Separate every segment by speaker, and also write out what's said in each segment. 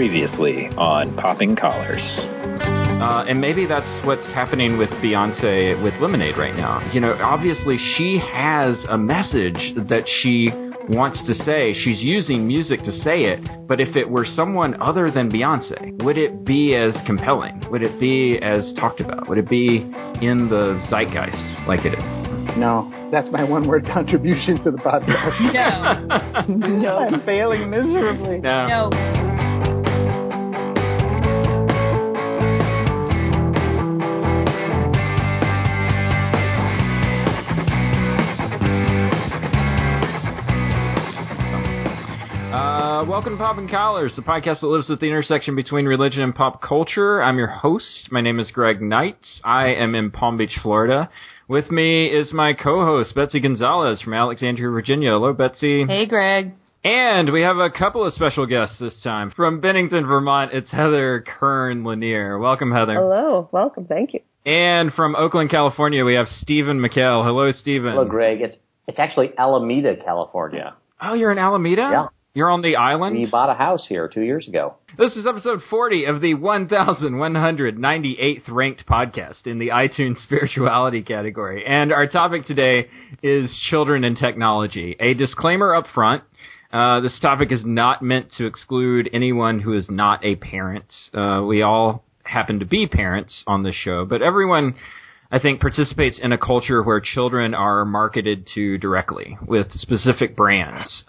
Speaker 1: Previously on Popping Collars.
Speaker 2: And maybe that's what's happening with Beyonce with Lemonade right now. You know, obviously she has a message that she wants to say. She's using music to say it. But if it were someone other than Beyonce, would it be as compelling? Would it be as talked about? Would it be in the zeitgeist like it is?
Speaker 3: No, that's my one-word contribution to the podcast.
Speaker 4: No.
Speaker 3: I'm failing miserably.
Speaker 2: No. Welcome to Popping Collars, the podcast that lives at the intersection between religion and pop culture. I'm your host. My name is Greg Knight. I am in Palm Beach, Florida. With me is my co-host, Betsy Gonzalez from Alexandria, Virginia. Hello, Betsy.
Speaker 4: Hey, Greg.
Speaker 2: And we have a couple of special guests this time. From Bennington, Vermont, it's Heather Kern Lanier. Welcome, Heather.
Speaker 5: Hello. Welcome. Thank you.
Speaker 2: And from Oakland, California, we have Stephen McHale. Hello, Stephen.
Speaker 6: Hello, Greg. It's actually Alameda, California.
Speaker 2: Oh, you're in Alameda?
Speaker 6: Yeah.
Speaker 2: You're on the island?
Speaker 6: We bought a house here 2 years ago.
Speaker 2: This is episode 40 of the 1,198th ranked podcast in the iTunes spirituality category. And our topic today is children and technology. A disclaimer up front. This topic is not meant to exclude anyone who is not a parent. We all happen to be parents on this show, but everyone, I think, participates in a culture where children are marketed to directly with specific brands,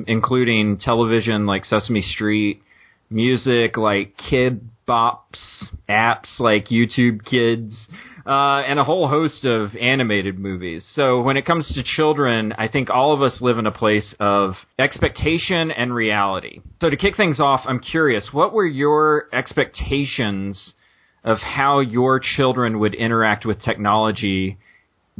Speaker 2: including television like Sesame Street, music like Kid Bops, apps like YouTube Kids, and a whole host of animated movies. So when it comes to children, I think all of us live in a place of expectation and reality. So to kick things off, I'm curious, what were your expectations of how your children would interact with technology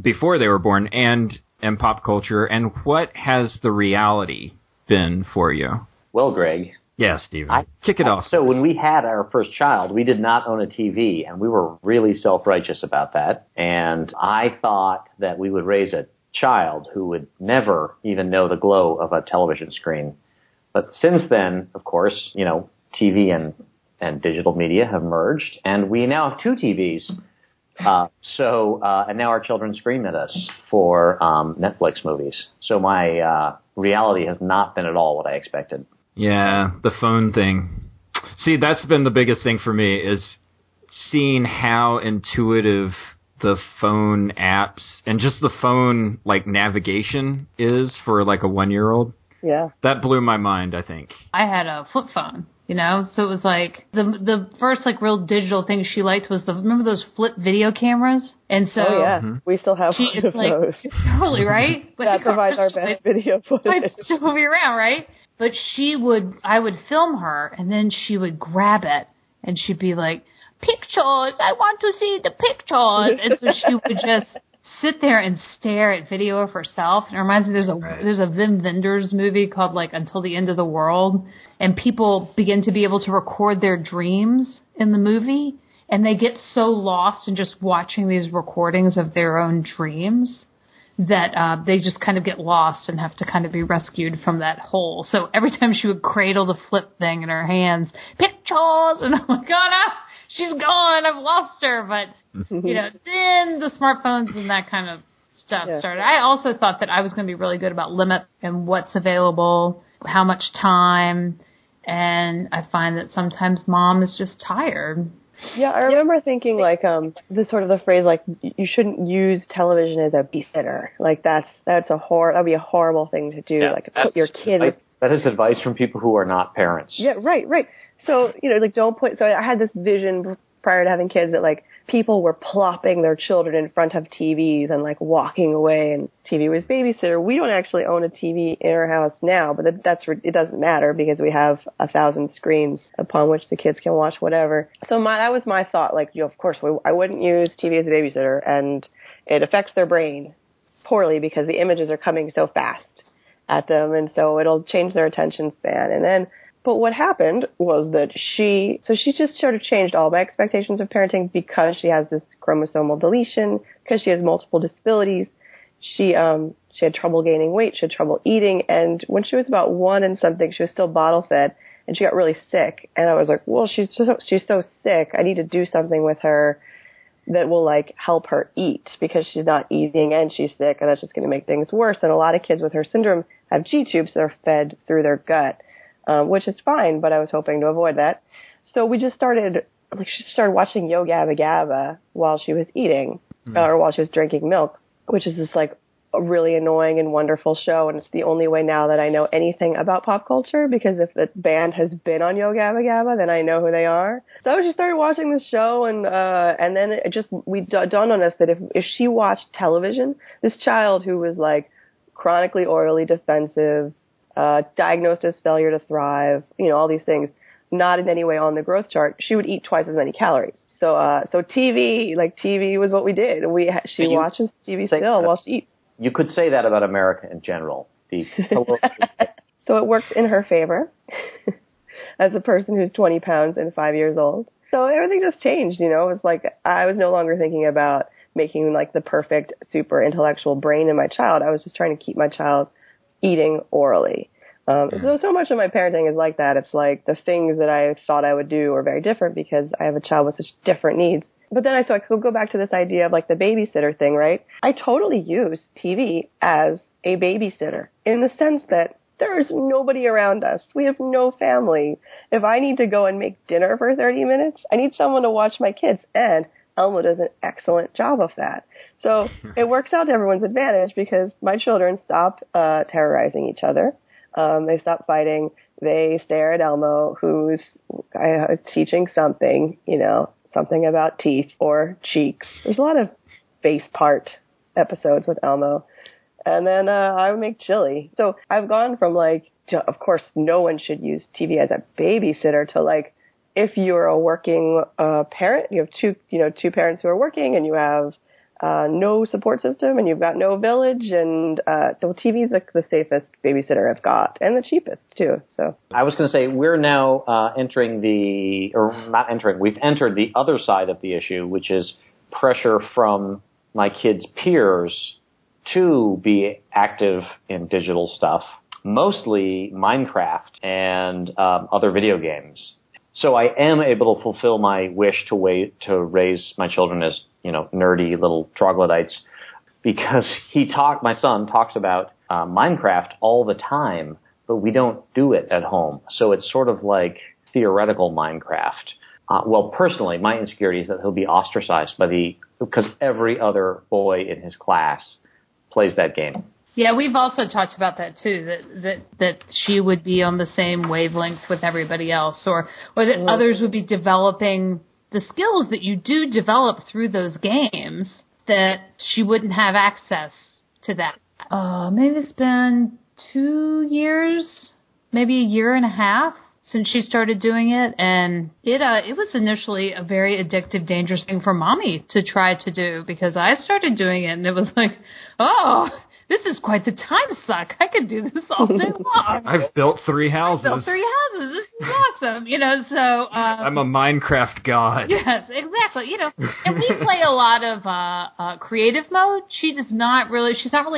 Speaker 2: before they were born and pop culture, and what has the reality been for you?
Speaker 6: Well, Greg.
Speaker 2: Yeah, Stephen. Kick it off.
Speaker 6: So when we had our first child, we did not own a TV, and we were really self-righteous about that. And I thought that we would raise a child who would never even know the glow of a television screen. But since then, of course, you know, TV and digital media have merged, and we now have two TVs. And now our children scream at us for Netflix movies. So my reality has not been at all what I expected.
Speaker 2: Yeah, the phone thing. See, that's been the biggest thing for me, is seeing how intuitive the phone apps and just the phone like navigation is for like a 1-year-old.
Speaker 5: Yeah.
Speaker 2: That blew my mind, I think.
Speaker 4: I had a flip phone, you know, so it was like the first like real digital thing she liked was remember those flip video cameras? And so
Speaker 5: we still have one of those.
Speaker 4: Totally, right? But
Speaker 5: that provides our best video footage.
Speaker 4: I'd still be around, right? But I would film her, and then she would grab it, and she'd be like, "Pictures! I want to see the pictures!" And so she would just sit there and stare at video of herself. And it reminds me, there's a Wim Wenders movie called like Until the End of the World, and people begin to be able to record their dreams in the movie, and they get so lost in just watching these recordings of their own dreams that they just kind of get lost and have to kind of be rescued from that hole. So every time she would cradle the flip thing in her hands, pictures, and I'm like, oh no, she's gone, I've lost her. But, you know, then the smartphones and that kind of stuff started. I also thought that I was going to be really good about limit and what's available, how much time, and I find that sometimes mom is just tired.
Speaker 5: Yeah, I remember thinking like the phrase like you shouldn't use television as a babysitter. Like that'd be a horrible thing to do.
Speaker 6: Yeah,
Speaker 5: like put your kid.
Speaker 6: That is advice from people who are not parents.
Speaker 5: Yeah, right. So you know, like don't put. So I had this vision prior to having kids that like people were plopping their children in front of TVs and like walking away, and TV was babysitter. We don't actually own a TV in our house now, but it doesn't matter because we have 1,000 screens upon which the kids can watch whatever. So that was my thought. Like, you know, of course, I wouldn't use TV as a babysitter, and it affects their brain poorly because the images are coming so fast at them, and so it'll change their attention span. And then But what happened was that she just sort of changed all my expectations of parenting because she has this chromosomal deletion, because she has multiple disabilities. She had trouble gaining weight, she had trouble eating, and when she was about 1 and something, she was still bottle fed. and she got really sick. And I was like, well, she's so sick. I need to do something with her that will like help her eat, because she's not eating and she's sick, and that's just going to make things worse. And a lot of kids with her syndrome have G-tubes that are fed through their gut, which is fine, but I was hoping to avoid that. So we just started, she started watching Yo Gabba Gabba while she was eating, or while she was drinking milk, which is just like a really annoying and wonderful show. And it's the only way now that I know anything about pop culture, because if the band has been on Yo Gabba Gabba, then I know who they are. So she started watching this show, and then it just, we dawned on us that if she watched television, this child who was like chronically orally defensive, diagnosed as failure to thrive, all these things, not in any way on the growth chart, she would eat twice as many calories. So TV was what we did. She watches TV still while she eats.
Speaker 6: You could say that about America in general.
Speaker 5: So it worked in her favor as a person who's 20 pounds and 5 years old. So everything just changed, It's like I was no longer thinking about making like the perfect super intellectual brain in my child. I was just trying to keep my child eating orally. So much of my parenting is like that. It's like the things that I thought I would do are very different because I have a child with such different needs. But then I could go back to this idea of like the babysitter thing, right? I totally use TV as a babysitter in the sense that there is nobody around us. We have no family. If I need to go and make dinner for 30 minutes, I need someone to watch my kids. And Elmo does an excellent job of that. So it works out to everyone's advantage because my children stop terrorizing each other. They stop fighting. They stare at Elmo, who's teaching something, something about teeth or cheeks. There's a lot of face part episodes with Elmo. And then I would make chili. So I've gone from of course, no one should use TV as a babysitter to if you're a working parent, you have two parents who are working, and you have no support system, and you've got no village, and so TV is the safest babysitter I've got, and the cheapest too. So
Speaker 6: I was going to say we're now we've entered the other side of the issue, which is pressure from my kids' peers to be active in digital stuff, mostly Minecraft and other video games. So I am able to fulfill my wish to raise my children as, nerdy little troglodytes, because my son talks about Minecraft all the time, but we don't do it at home. So it's sort of like theoretical Minecraft. Well, personally, my insecurity is that he'll be ostracized because every other boy in his class plays that game.
Speaker 4: Yeah, we've also talked about that too, that she would be on the same wavelength with everybody else, or that others would be developing the skills that you do develop through those games, that she wouldn't have access to that. Maybe it's been 2 years, maybe a year and a half since she started doing it, and it was initially a very addictive, dangerous thing for mommy to try to do, because I started doing it and it was like, this is quite the time suck. I could do this all day long.
Speaker 2: I've built 3 houses.
Speaker 4: This is awesome.
Speaker 2: I'm a Minecraft god.
Speaker 4: Yes, exactly. And we play a lot of creative mode. She's not really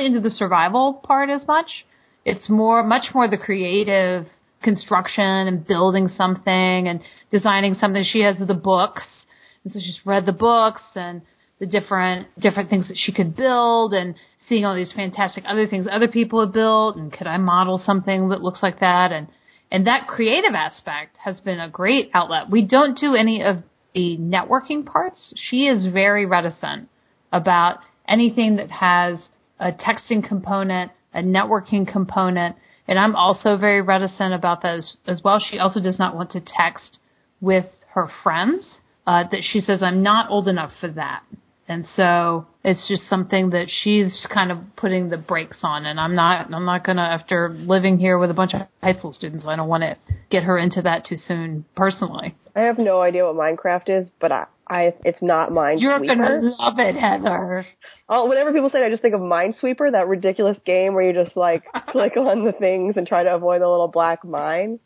Speaker 4: into the survival part as much. It's much more the creative construction and building something and designing something. She has the books, and so she's read the books and the different things that she could build, and seeing all these fantastic other things other people have built, and could I model something that looks like that? And that creative aspect has been a great outlet. We don't do any of the networking parts. She is very reticent about anything that has a texting component, a networking component, and I'm also very reticent about that as well. She also does not want to text with her friends, that she says, I'm not old enough for that. And so it's just something that she's kind of putting the brakes on. And I'm not going to, after living here with a bunch of high school students, I don't want to get her into that too soon personally.
Speaker 5: I have no idea what Minecraft is, but it's not Minesweeper.
Speaker 4: You're going to love it, Heather.
Speaker 5: Whenever people say it, I just think of Minesweeper, that ridiculous game where you just click on the things and try to avoid the little black mine.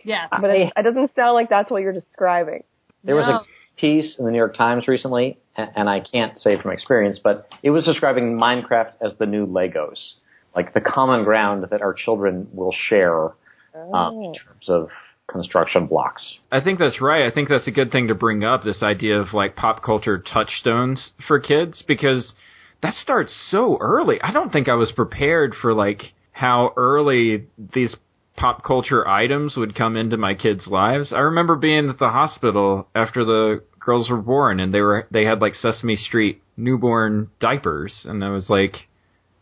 Speaker 4: Yeah.
Speaker 5: But it doesn't sound like that's what you're describing.
Speaker 6: There was a piece in the New York Times recently, and I can't say from experience, but it was describing Minecraft as the new Legos, like the common ground that our children will share in terms of construction blocks.
Speaker 2: I think that's right. I think that's a good thing to bring up, this idea of like pop culture touchstones for kids, because that starts so early. I don't think I was prepared for like how early these pop culture items would come into my kids' lives. I remember being at the hospital after the girls were born, and they had like Sesame Street newborn diapers, and I was like,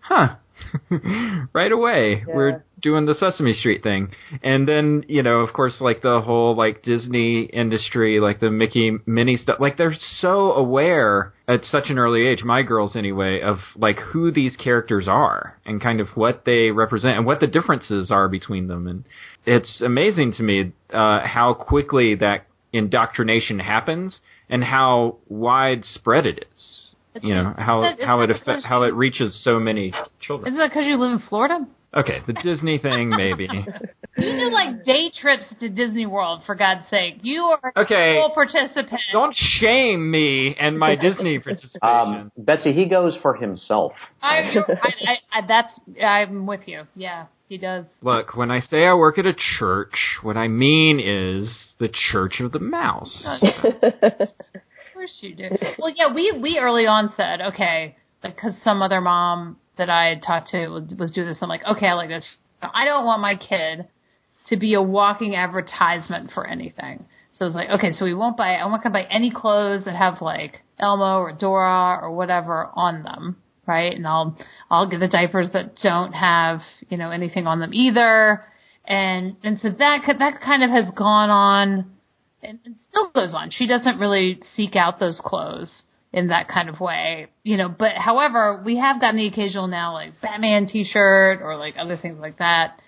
Speaker 2: huh. Right away, we're doing the Sesame Street thing. And then, you know, of course, like the whole like Disney industry, like the Mickey Minnie stuff, like they're so aware at such an early age, my girls anyway, of like who these characters are and kind of what they represent and what the differences are between them. And it's amazing to me how quickly that indoctrination happens and how widespread it is. You know, how it reaches so many children.
Speaker 4: Isn't that because you live in Florida?
Speaker 2: Okay, the Disney thing, maybe.
Speaker 4: You do like day trips to Disney World, for God's sake. You are a full participant.
Speaker 2: Don't shame me and my Disney participation.
Speaker 6: Betsy, he goes for himself.
Speaker 4: I'm with you. Yeah, he does.
Speaker 2: Look, when I say I work at a church, what I mean is the Church of the Mouse.
Speaker 4: Of course you do. Well, yeah, we early on said, okay, like, because some other mom that I had talked to was doing this. I'm like, okay, I like this. I don't want my kid to be a walking advertisement for anything. So it's like, okay, so I'm not going to buy any clothes that have like Elmo or Dora or whatever on them, right? And I'll get the diapers that don't have, you know, anything on them either. And so that kind of has gone on. And still goes on. She doesn't really seek out those clothes in that kind of way, you know. But however, we have gotten the occasional now, like Batman T-shirt or like other things like that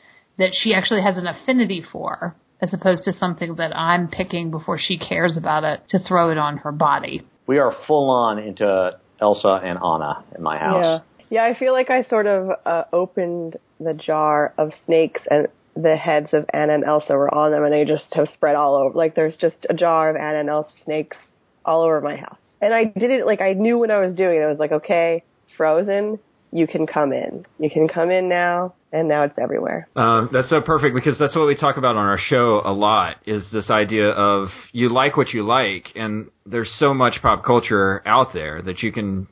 Speaker 4: she actually has an affinity for, as opposed to something that I'm picking before she cares about it to throw it on her body.
Speaker 6: We are full on into Elsa and Anna in my house.
Speaker 5: Yeah. I feel like I sort of opened the jar of snakes and the heads of Anna and Elsa were on them, and they just have spread all over. Like, there's just a jar of Anna and Elsa snakes all over my house. And I did it, like, I knew what I was doing. I was like, okay, Frozen, you can come in. You can come in now, and now it's everywhere.
Speaker 2: That's so perfect, because that's what we talk about on our show a lot, is this idea of you like what you like, and there's so much pop culture out there that you can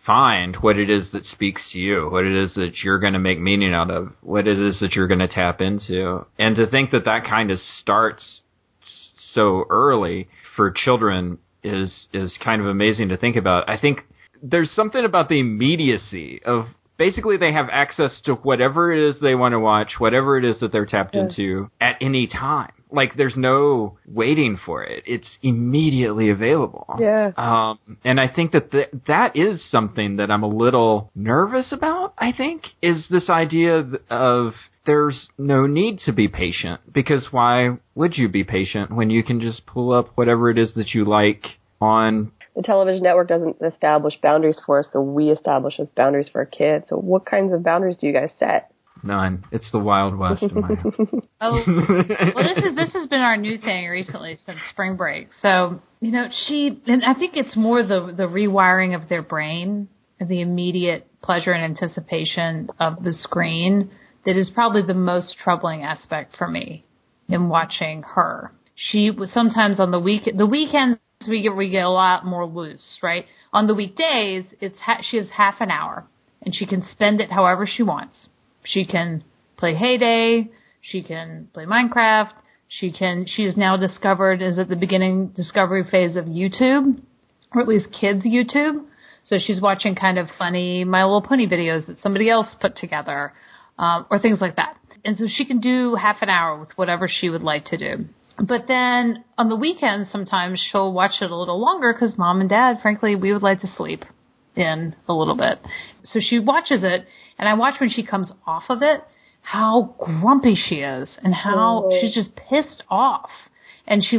Speaker 2: find what it is that speaks to you, what it is that you're going to make meaning out of, what it is that you're going to tap into. And to think that that kind of starts so early for children is kind of amazing to think about. I think there's something about the immediacy of basically they have access to whatever it is they want to watch, whatever it is that they're tapped into at any time. Like, there's no waiting for it. It's immediately available.
Speaker 5: Yeah.
Speaker 2: And I think that is something that I'm a little nervous about, I think, is this idea of there's no need to be patient. Because why would you be patient when you can just pull up whatever it is that you like on...
Speaker 5: The television network doesn't establish boundaries for us, so we establish those boundaries for our kids. So what kinds of boundaries do you guys set?
Speaker 2: None. It's the Wild West in my house.
Speaker 4: Oh, well, this has been our new thing recently since spring break. So, you know, and I think it's more the rewiring of their brain and the immediate pleasure and anticipation of the screen that is probably the most troubling aspect for me in watching her. She was sometimes on the weekends we get a lot more loose, right? On the weekdays, she has half an hour and she can spend it however she wants. She can play Heyday. She can play Minecraft. She has now is at the beginning discovery phase of YouTube, or at least kids YouTube. So she's watching kind of funny My Little Pony videos that somebody else put together, or things like that. And so she can do half an hour with whatever she would like to do. But then on the weekends, sometimes she'll watch it a little longer because mom and dad, frankly, we would like to sleep in a little bit. So she watches it, and I watch when she comes off of it, how grumpy she is and how she's just pissed off. And she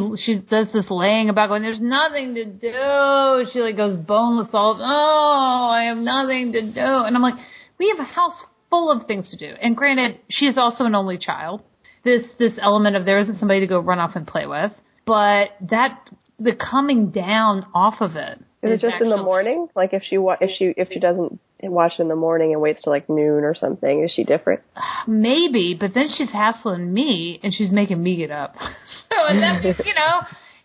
Speaker 4: does this laying about going, there's nothing to do. She like goes boneless all, I have nothing to do. And I'm like, we have a house full of things to do. And granted, she is also an only child. This element of there isn't somebody to go run off and play with. But the coming down off of it.
Speaker 5: Is it just in the morning? Like if she watch it in the morning and waits till like noon or something? Is she different?
Speaker 4: Maybe, but then she's hassling me and she's making me get up. So and that means,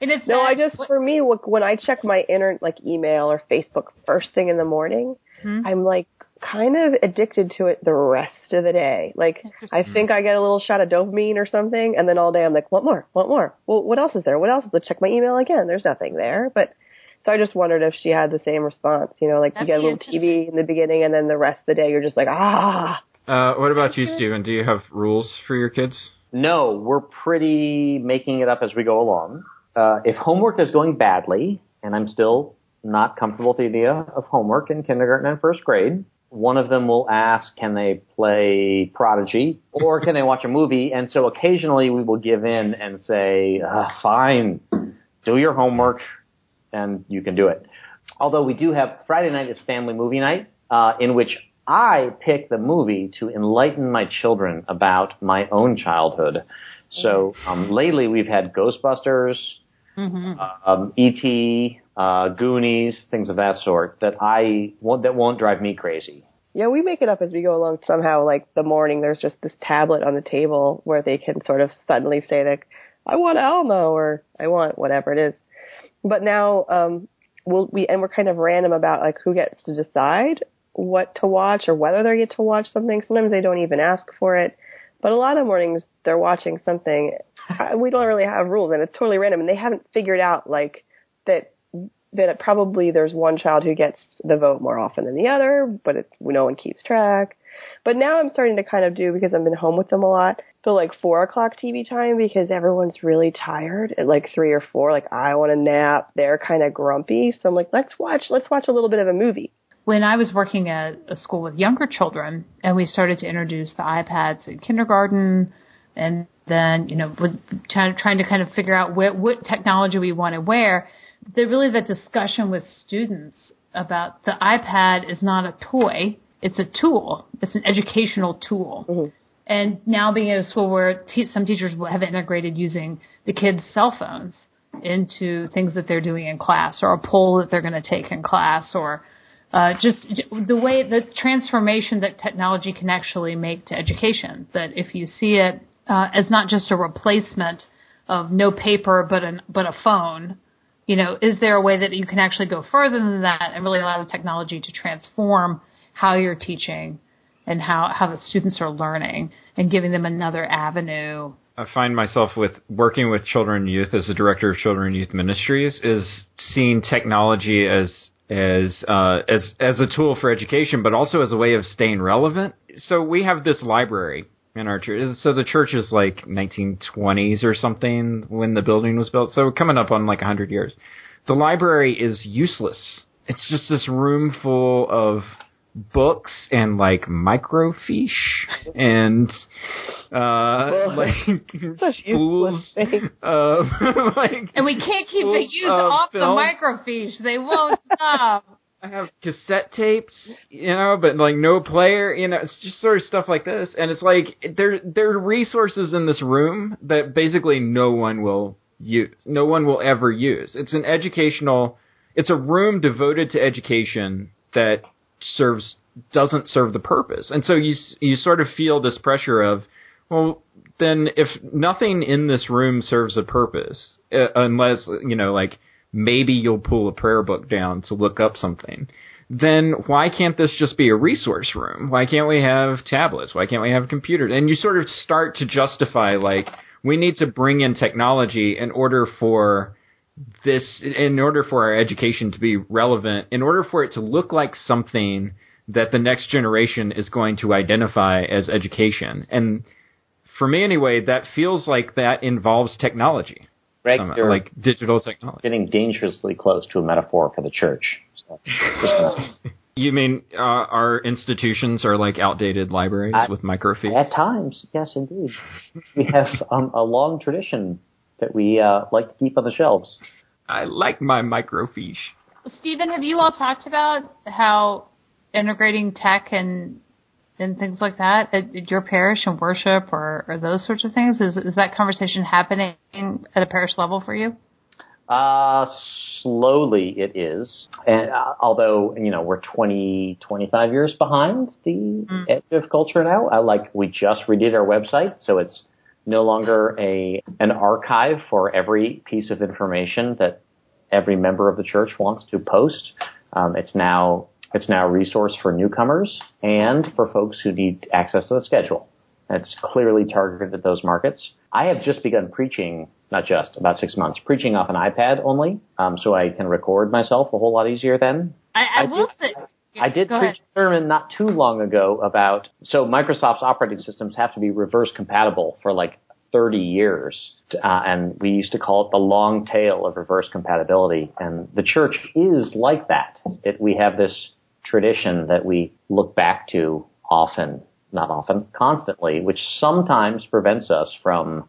Speaker 4: and it's
Speaker 5: no. For me, when I check my email or Facebook first thing in the morning, I'm like kind of addicted to it the rest of the day. Like I think I get a little shot of dopamine or something, and then all day I'm like, want more? Well, what else is there? Let's check my email again. There's nothing there, but. So I just wondered if she had the same response, like you get a little TV in the beginning and then the rest of the day you're just like,
Speaker 2: What about you, Stephen? Do you have rules for your kids?
Speaker 6: No, we're pretty making it up as we go along. If homework is going badly, and I'm still not comfortable with the idea of homework in kindergarten and first grade, one of them will ask, can they play Prodigy or can they watch a movie? And so occasionally we will give in and say, fine, do your homework. And you can do it. Although we do have Friday night is family movie night, in which I pick the movie to enlighten my children about my own childhood. So lately we've had Ghostbusters, E.T., Goonies, things of that sort that won't drive me crazy.
Speaker 5: Yeah, we make it up as we go along. Somehow, like the morning, there's just this tablet on the table where they can sort of suddenly say like, I want Elmo or I want whatever it is. But now we're kind of random about like who gets to decide what to watch or whether they get to watch something. Sometimes they don't even ask for it. But a lot of mornings they're watching something. We don't really have rules, and it's totally random. And they haven't figured out like that probably there's one child who gets the vote more often than the other, but no one keeps track. But now I'm starting to kind of do, because I've been home with them a lot, feel like 4 o'clock TV time because everyone's really tired at like 3 or 4. Like, I want a nap. They're kind of grumpy. So I'm like, let's watch a little bit of a movie.
Speaker 4: When I was working at a school with younger children and we started to introduce the iPads in kindergarten and then, trying to kind of figure out what technology we wanted where, the discussion with students about the iPad is not a toy. It's a tool. It's an educational tool. Mm-hmm. And now being at a school where some teachers have integrated using the kids' cell phones into things that they're doing in class or a poll that they're going to take in class or just the transformation that technology can actually make to education, that if you see it as not just a replacement of no paper but a phone, is there a way that you can actually go further than that and really allow the technology to transform how you're teaching and how the students are learning and giving them another avenue?
Speaker 2: I find myself working with children and youth as the director of Children and Youth Ministries is seeing technology as a tool for education, but also as a way of staying relevant. So we have this library in our church. So the church is like 1920s or something when the building was built. So we're coming up on like 100 years. The library is useless. It's just this room full of books and like microfiche and like spools of like,
Speaker 4: and we can't keep the youth off film. The microfiche. They won't stop.
Speaker 2: I have cassette tapes, but like no player, it's just sort of stuff like this. And it's like there are resources in this room that basically no one will ever use. It's it's a room devoted to education that doesn't serve the purpose. And so you sort of feel this pressure of, well, then if nothing in this room serves a purpose, unless, like maybe you'll pull a prayer book down to look up something, then why can't this just be a resource room? Why can't we have tablets? Why can't we have computers? And you sort of start to justify, like, we need to bring in technology in order for our education to be relevant, in order for it to look like something that the next generation is going to identify as education. And for me anyway, that feels like that involves technology.
Speaker 6: Greg,
Speaker 2: like digital technology.
Speaker 6: Getting dangerously close to a metaphor for the church. So,
Speaker 2: you mean our institutions are like outdated libraries with microfiche?
Speaker 6: At times, yes, indeed. We have a long tradition that we like to keep on the shelves.
Speaker 2: I like my microfiche.
Speaker 4: Stephen, have you all talked about how integrating tech and things like that at your parish and worship or those sorts of things? Is that conversation happening at a parish level for you?
Speaker 6: Slowly it is. And although, we're 25 years behind the edge of culture now. We just redid our website, so it's no longer an archive for every piece of information that every member of the church wants to post. It's now a resource for newcomers and for folks who need access to the schedule. It's clearly targeted at those markets. I have just begun preaching, about 6 months, preaching off an iPad only, so I can record myself a whole lot easier then.
Speaker 4: I will say...
Speaker 6: I did preach a sermon not too long ago about, so Microsoft's operating systems have to be reverse compatible for 30 years. And we used to call it the long tail of reverse compatibility. And the church is like that. We have this tradition that we look back to constantly, which sometimes prevents us from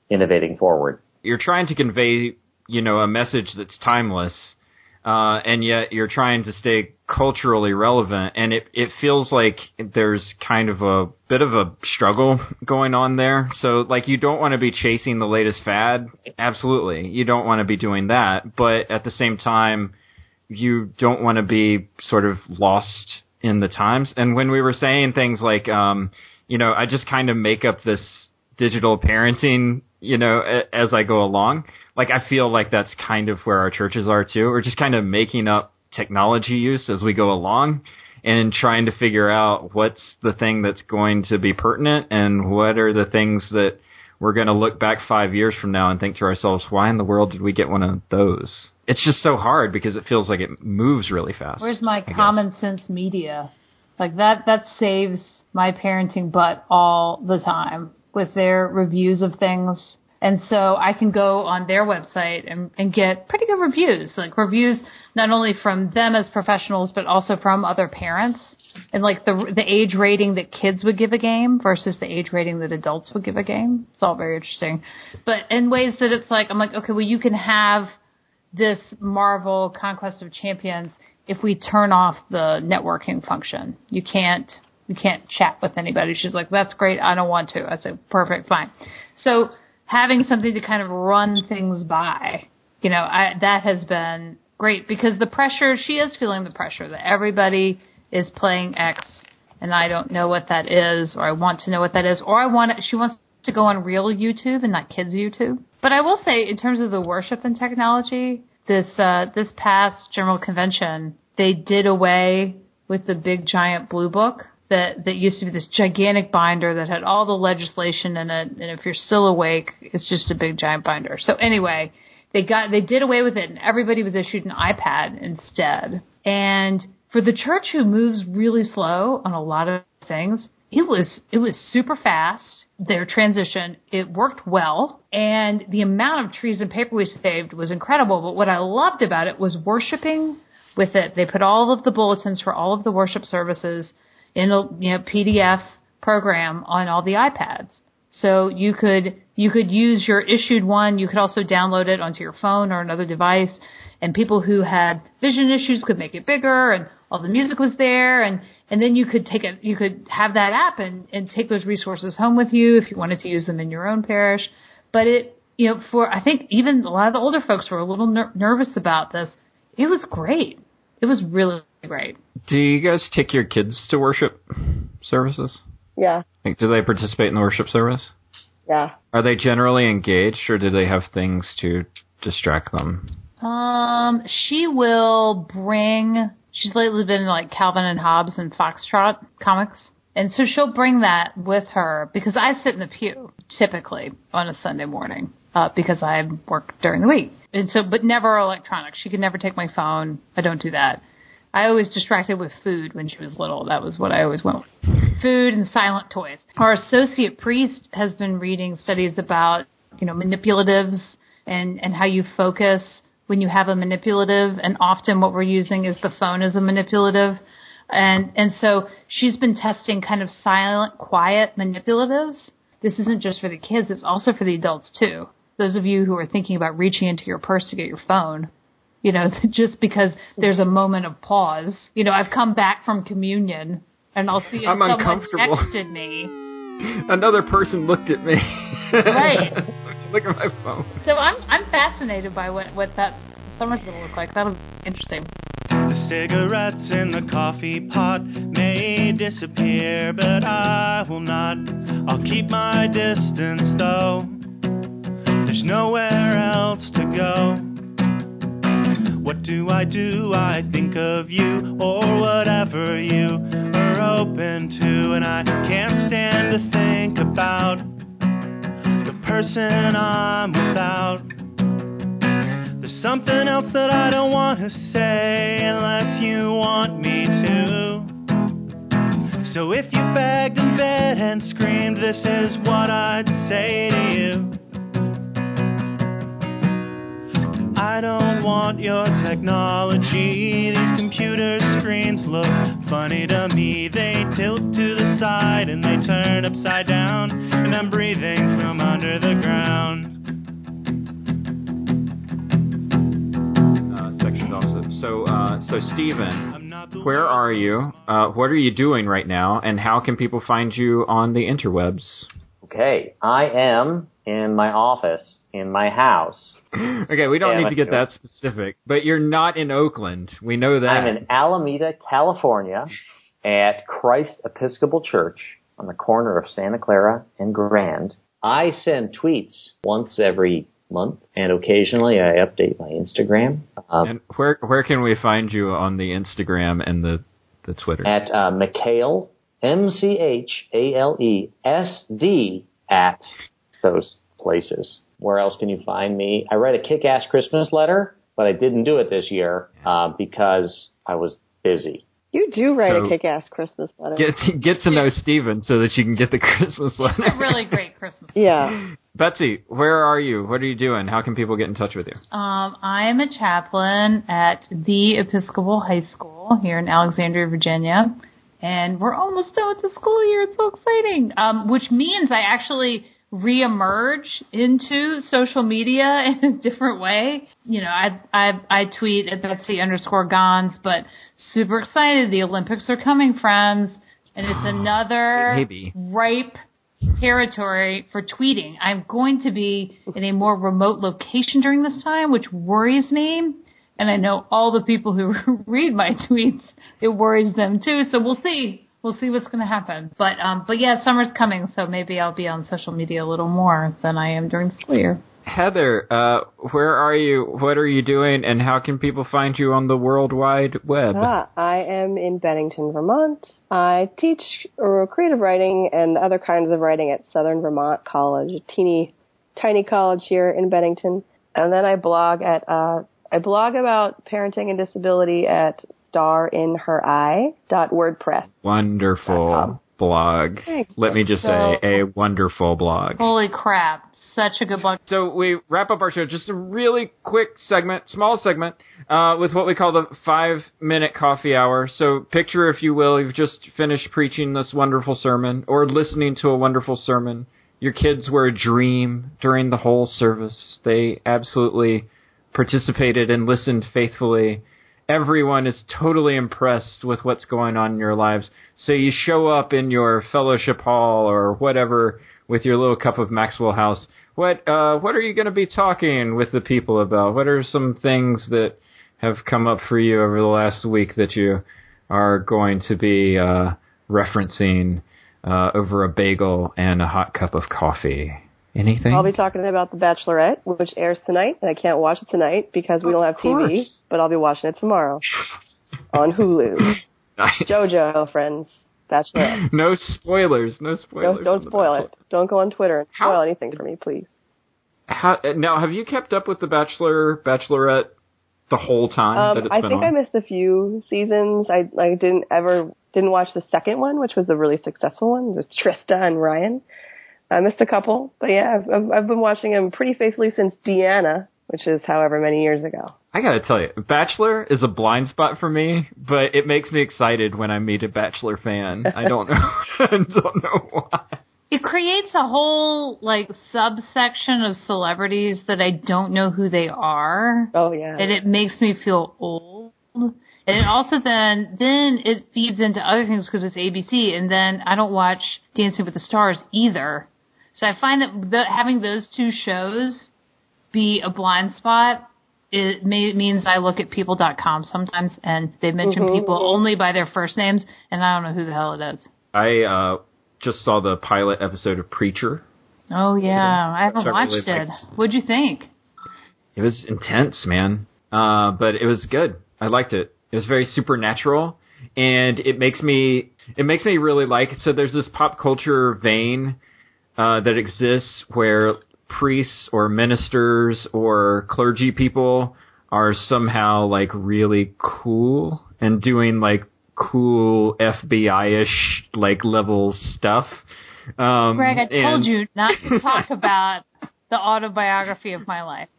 Speaker 6: innovating forward.
Speaker 2: You're trying to convey, a message that's timeless, and yet you're trying to stay culturally relevant, and it feels like there's kind of a bit of a struggle going on there. So, you don't want to be chasing the latest fad. Absolutely. You don't want to be doing that, but at the same time, you don't want to be sort of lost in the times. And when we were saying things like, I just kind of make up this digital parenting, as I go along, I feel like that's kind of where our churches are too. We're just kind of making up technology use as we go along and trying to figure out what's the thing that's going to be pertinent and what are the things that we're going to look back 5 years from now and think to ourselves, why in the world did we get one of those? It's just so hard because it feels like it moves really fast.
Speaker 4: Where's my common sense media? That saves my parenting butt all the time with their reviews of things. And so I can go on their website and get pretty good reviews, reviews not only from them as professionals, but also from other parents, and the age rating that kids would give a game versus the age rating that adults would give a game. It's all very interesting. But in ways that it's I'm okay, well, you can have this Marvel Conquest of Champions if we turn off the networking function. You can't chat with anybody. She's like, that's great. I don't want to. I said, perfect, fine. So having something to kind of run things by, that has been great because the pressure, she is feeling the pressure that everybody is playing X and I don't know what that is, or I want to know what that is, or she wants to go on real YouTube and not kids' YouTube. But I will say, in terms of the worship and technology, this past General Convention, they did away with the big giant blue book that used to be this gigantic binder that had all the legislation in it, and if you're still awake, it's just a big giant binder. So anyway, they did away with it, and everybody was issued an iPad instead. And for the church who moves really slow on a lot of things, it was super fast. Their transition, it worked well, and the amount of trees and paper we saved was incredible. But what I loved about it was worshiping with it. They put all of the bulletins for all of the worship services in a PDF program on all the iPads. So you could use your issued one. You could also download it onto your phone or another device. And people who had vision issues could make it bigger, and all the music was there. And then you could have that app and take those resources home with you if you wanted to use them in your own parish. But I think even a lot of the older folks were a little nervous about this. It was great. It was really great.
Speaker 2: Do you guys take your kids to worship services?
Speaker 5: Yeah.
Speaker 2: Do they participate in the worship service?
Speaker 5: Yeah.
Speaker 2: Are they generally engaged, or do they have things to distract them?
Speaker 4: She will bring... She's lately been in Calvin and Hobbes and Foxtrot comics. And so she'll bring that with her because I sit in the pew typically on a Sunday morning because I work during the week. And so, but never electronics. She could never take my phone. I don't do that. I always distracted with food when she was little. That was what I always went with. Food and silent toys. Our associate priest has been reading studies about, manipulatives and how you focus when you have a manipulative, and often what we're using is the phone as a manipulative. And so she's been testing kind of silent, quiet manipulatives. This isn't just for the kids, it's also for the adults too. Those of you who are thinking about reaching into your purse to get your phone, just because there's a moment of pause. I've come back from communion and I'll see if someone texted me.
Speaker 2: Another person looked at me.
Speaker 4: Right.
Speaker 2: look at my phone.
Speaker 4: So I'm fascinated by what that summer's going to look like. That'll be interesting.
Speaker 7: The cigarettes in the coffee pot may disappear, but I will not. I'll keep my distance, though. There's nowhere else to go. What do? I think of you, or whatever you are open to, and I can't stand to think about the person I'm without. There's something else that I don't want to say unless you want me to. So if you begged in bed and screamed, this is what I'd say to you. I don't want your technology. These computer screens look funny to me. They tilt to the side and they turn upside down, and I'm breathing from under the ground.
Speaker 2: Section also. So Stephen, where are you? What are you doing right now? And how can people find you on the interwebs?
Speaker 6: Okay, I am in my office, in my house.
Speaker 2: Okay, we don't need to get that specific, but you're not in Oakland. We know that.
Speaker 6: I'm in Alameda, California, at Christ Episcopal Church on the corner of Santa Clara and Grand. I send tweets once every month, and occasionally I update my Instagram.
Speaker 2: And where can we find you on the Instagram and the Twitter?
Speaker 6: At McHale, MCHALESD, at those places. Where else can you find me? I write a kick-ass Christmas letter, but I didn't do it this year because I was busy.
Speaker 5: You do write a kick-ass Christmas letter.
Speaker 2: Get to know Stephen so that you can get the Christmas letter.
Speaker 4: It's a really great Christmas letter.
Speaker 5: Yeah.
Speaker 2: Betsy, where are you? What are you doing? How can people get in touch with you?
Speaker 4: I'm a chaplain at the Episcopal High School here in Alexandria, Virginia. And we're almost done with the school year. It's so exciting. Which means I actually reemerge into social media in a different way. You know, I tweet at Betsy_Gons, but super excited. The Olympics are coming, friends. And it's another ripe territory for tweeting. I'm going to be in a more remote location during this time, which worries me. And I know all the people who read my tweets, it worries them too. So we'll see. We'll see what's going to happen. But yeah, summer's coming, so maybe I'll be on social media a little more than I am during the school year.
Speaker 2: Heather, where are you? What are you doing? And how can people find you on the World Wide Web?
Speaker 5: I am in Bennington, Vermont. I teach creative writing and other kinds of writing at Southern Vermont College, a tiny college here in Bennington. And then I blog about parenting and disability at starinhereye.wordpress.
Speaker 2: Wonderful blog.
Speaker 5: Thanks.
Speaker 2: Let me just say, a wonderful blog.
Speaker 4: Holy crap. Such a good blog.
Speaker 2: So we wrap up our show, just a really quick segment, small segment, with what we call the 5-minute coffee hour. So picture, if you will, you've just finished preaching this wonderful sermon or listening to a wonderful sermon. Your kids were a dream during the whole service. They absolutely participated and listened faithfully. Everyone is totally impressed with what's going on in your lives. So you show up in your fellowship hall or whatever with your little cup of Maxwell House. What are you going to be talking with the people about? What are some things that have come up for you over the last week that you are going to be referencing over a bagel and a hot cup of coffee? Anything?
Speaker 5: I'll be talking about The Bachelorette, which airs tonight, and I can't watch it tonight because we don't have TV, but I'll be watching it tomorrow on Hulu.
Speaker 2: Nice.
Speaker 5: JoJo, friends. Bachelorette.
Speaker 2: No spoilers. Don't
Speaker 5: spoil it. Don't go on Twitter and spoil anything for me, please.
Speaker 2: Now, have you kept up with The Bachelorette the whole time that it's been on?
Speaker 5: I think I missed a few seasons. I didn't watch the second one, which was a really successful one. It was Trista and Ryan. I missed a couple, but yeah, I've been watching them pretty faithfully since Deanna, which is however many years ago.
Speaker 2: I gotta tell you, Bachelor is a blind spot for me, but it makes me excited when I meet a Bachelor fan. I don't know why.
Speaker 4: It creates a whole, subsection of celebrities that I don't know who they are.
Speaker 5: Oh, yeah.
Speaker 4: And it makes me feel old. And it also then it feeds into other things because it's ABC, and then I don't watch Dancing with the Stars either. So I find that having those two shows be a blind spot, it means I look at people.com sometimes, and they mention people only by their first names, and I don't know who the hell it is.
Speaker 2: I just saw the pilot episode of Preacher.
Speaker 4: Oh, yeah. I haven't watched it. What'd you think?
Speaker 2: It was intense, man. But it was good. I liked it. It was very supernatural, and it makes me really like it. So there's this pop culture vein that exists where priests or ministers or clergy people are somehow like really cool and doing like cool FBI-ish like level stuff.
Speaker 4: Greg, I told you not to talk about the autobiography of my life.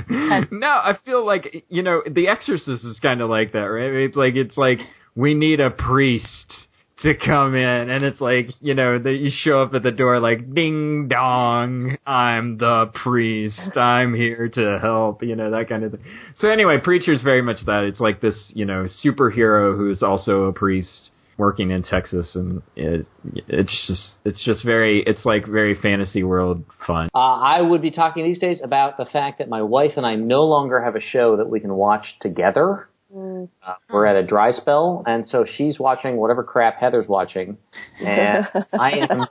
Speaker 2: No, I feel like, The Exorcist is kind of like that, right? It's like we need a priest to come in, and it's like, you show up at the door like, ding dong, I'm the priest, I'm here to help, that kind of thing. So anyway, Preacher's very much that. It's like this, superhero who's also a priest working in Texas, and it's just very fantasy world fun.
Speaker 6: I would be talking these days about the fact that my wife and I no longer have a show that we can watch together. We're at a dry spell, and so she's watching whatever crap Heather's watching, and I am,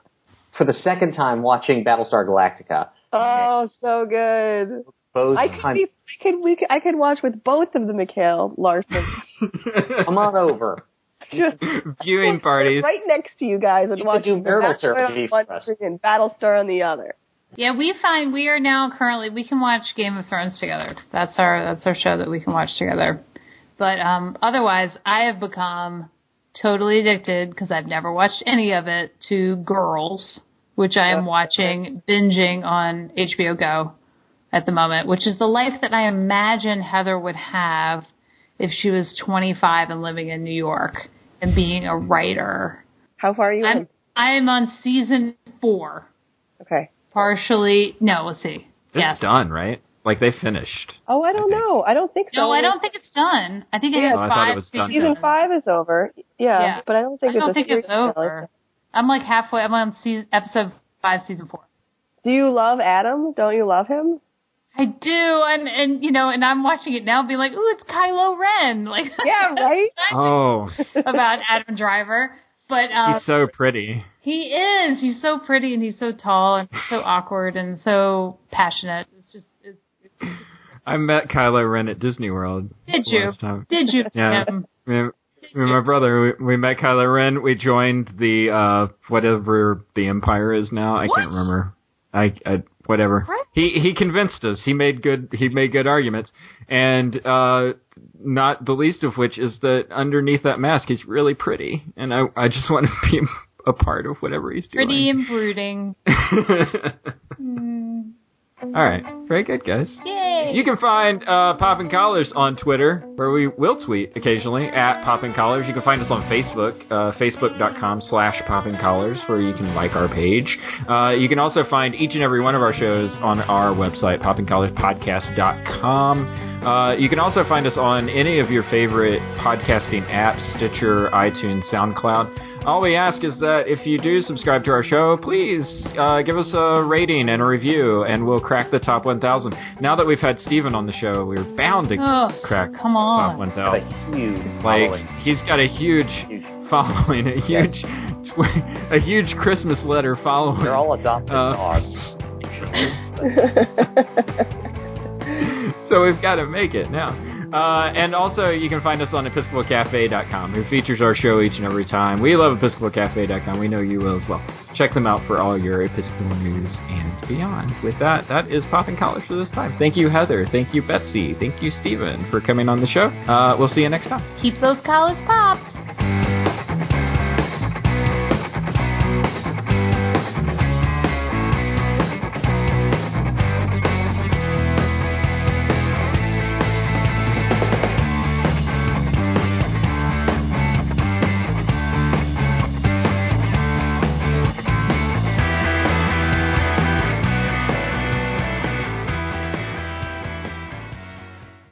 Speaker 6: for the second time, watching Battlestar Galactica.
Speaker 5: Oh, so good. I could watch with both of the McHale Larson.
Speaker 6: Come on over.
Speaker 5: Just
Speaker 2: viewing parties
Speaker 5: right next to you guys and watching
Speaker 6: Battlestar
Speaker 5: on one screen and Battlestar on the other.
Speaker 4: Yeah, we find we are now currently we can watch Game of Thrones together. That's our show that we can watch together. But otherwise, I have become totally addicted, because I've never watched any of it, to Girls, which I am watching, binging on HBO Go at the moment, which is the life that I imagine Heather would have if she was 25 and living in New York and being a writer.
Speaker 5: How far are you in?
Speaker 4: I'm on season 4.
Speaker 5: Okay.
Speaker 4: Partially. No, let's see.
Speaker 2: It's done, right? Like, they finished.
Speaker 5: Oh, I don't know. I don't think so.
Speaker 4: No, I don't think it's done. I think it has 5 seasons.
Speaker 5: Season 5 is over. Yeah, but I don't think it's
Speaker 4: over. I'm like halfway. I'm on episode 5, season 4.
Speaker 5: Do you love Adam? Don't you love him?
Speaker 4: I do, and I'm watching it now, being like, "Ooh, it's Kylo Ren!" Like,
Speaker 5: yeah, right.
Speaker 4: About Adam Driver, but
Speaker 2: he's so pretty.
Speaker 4: He is. He's so pretty, and he's so tall, and so awkward, and so passionate.
Speaker 2: I met Kylo Ren at Disney World.
Speaker 4: Did you? Did you?
Speaker 2: Yeah. My brother, we met Kylo Ren. We joined the whatever the Empire is now. I can't remember. Whatever. What? He convinced us. He made good arguments, and not the least of which is that underneath that mask, he's really pretty, and I just want to be a part of whatever he's doing.
Speaker 4: Pretty and brooding.
Speaker 2: All right. Very good, guys.
Speaker 4: Yay!
Speaker 2: You can find Poppin' Collars on Twitter, where we will tweet occasionally at Poppin' Collars. You can find us on Facebook, facebook.com/PoppinCollars, where you can like our page. You can also find each and every one of our shows on our website, poppincollarspodcast.com. You can also find us on any of your favorite podcasting apps, Stitcher, iTunes, SoundCloud. All we ask is that if you do subscribe to our show, please give us a rating and a review, and we'll crack the top 1,000. Now that we've had Steven on the show, we're bound to crack the top 1,000. He's got a huge following, a huge Christmas letter following.
Speaker 6: They're all adopted dogs.
Speaker 2: So we've got to make it now. And also, you can find us on EpiscopalCafe.com, who features our show each and every time. We love EpiscopalCafe.com. We know you will as well. Check them out for all your Episcopal news and beyond. With that is Poppin' Collars for this time. Thank you, Heather. Thank you, Betsy. Thank you, Steven, for coming on the show. We'll see you next time.
Speaker 4: Keep those collars popped.